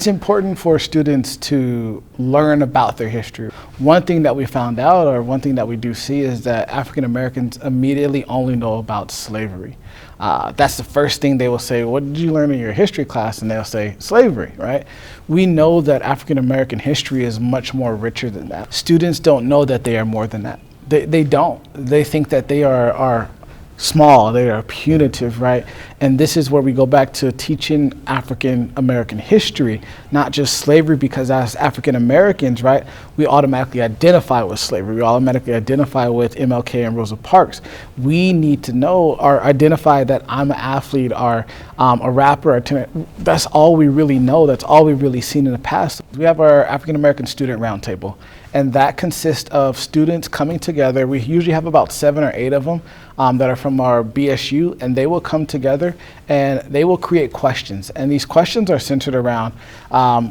It's important for students to learn about their history. One thing that we found out, or one thing that we do see, is that African Americans immediately only know about slavery. That's the first thing they will say. What did you learn in your history class? And they'll say slavery, right? We know that African American history is much more richer than that. Students don't know that they are more than that. They don't. They think that they are small, they are punitive, right? And this is where we go back to teaching African American history, not just slavery, because as African Americans, right, we automatically identify with slavery. We automatically identify with MLK and Rosa Parks. We need to know or identify that I'm an athlete or a rapper. That's all we really know. That's all we've really seen in the past. We have our African American Student Roundtable, and that consists of students coming together. We usually have about 7 or 8 of them that are from our BSU, and they will come together and they will create questions. And these questions are centered around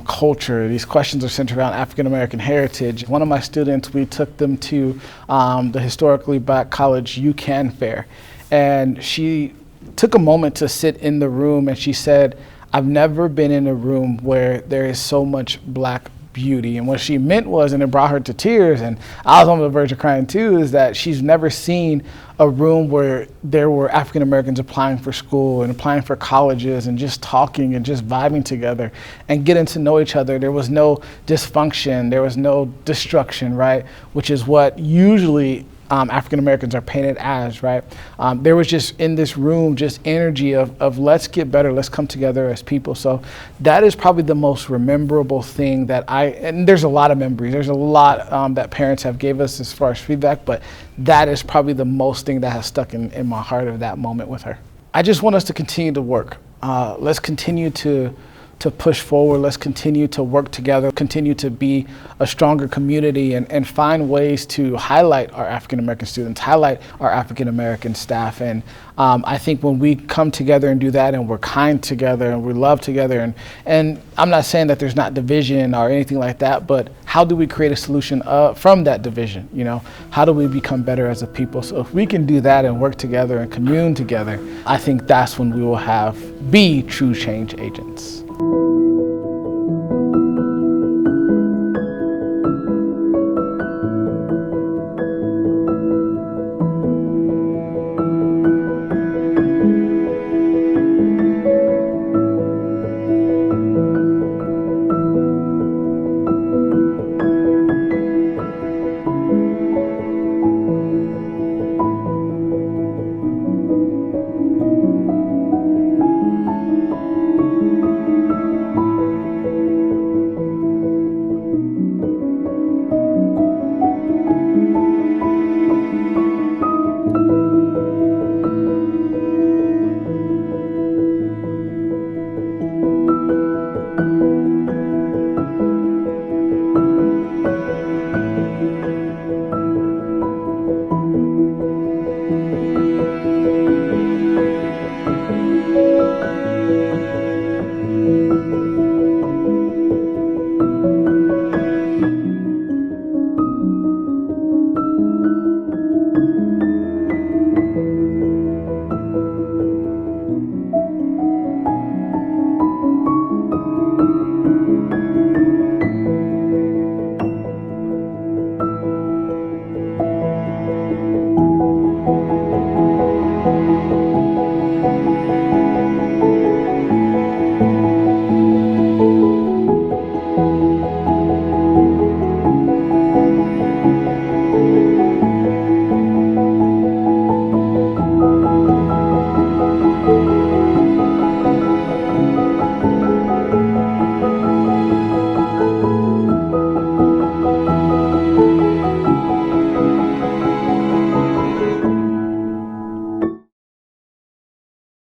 culture. These questions are centered around African American heritage. One of my students, we took them to the historically black college UCAN fair, and she took a moment to sit in the room, and she said, "I've never been in a room where there is so much black beauty." And what she meant was, and it brought her to tears, and I was on the verge of crying too, is that she's never seen a room where there were African Americans applying for school and applying for colleges and just talking and just vibing together and getting to know each other. There was no dysfunction, there was no destruction, right? Which is what usually African Americans are painted as, right? There was just in this room just energy of let's get better, let's come together as people. So that is probably the most memorable thing that and there's a lot of memories. There's a lot that parents have gave us as far as feedback, but that is probably the most thing that has stuck in my heart of that moment with her. I just want us to continue to work. Let's continue to push forward. Let's continue to work together, continue to be a stronger community, and find ways to highlight our African American students, highlight our African American staff. And I think when we come together and do that, and we're kind together and we love together, and I'm not saying that there's not division or anything like that, but how do we create a solution from that division? You know, how do we become better as a people? So if we can do that and work together and commune together, I think that's when we will be true change agents.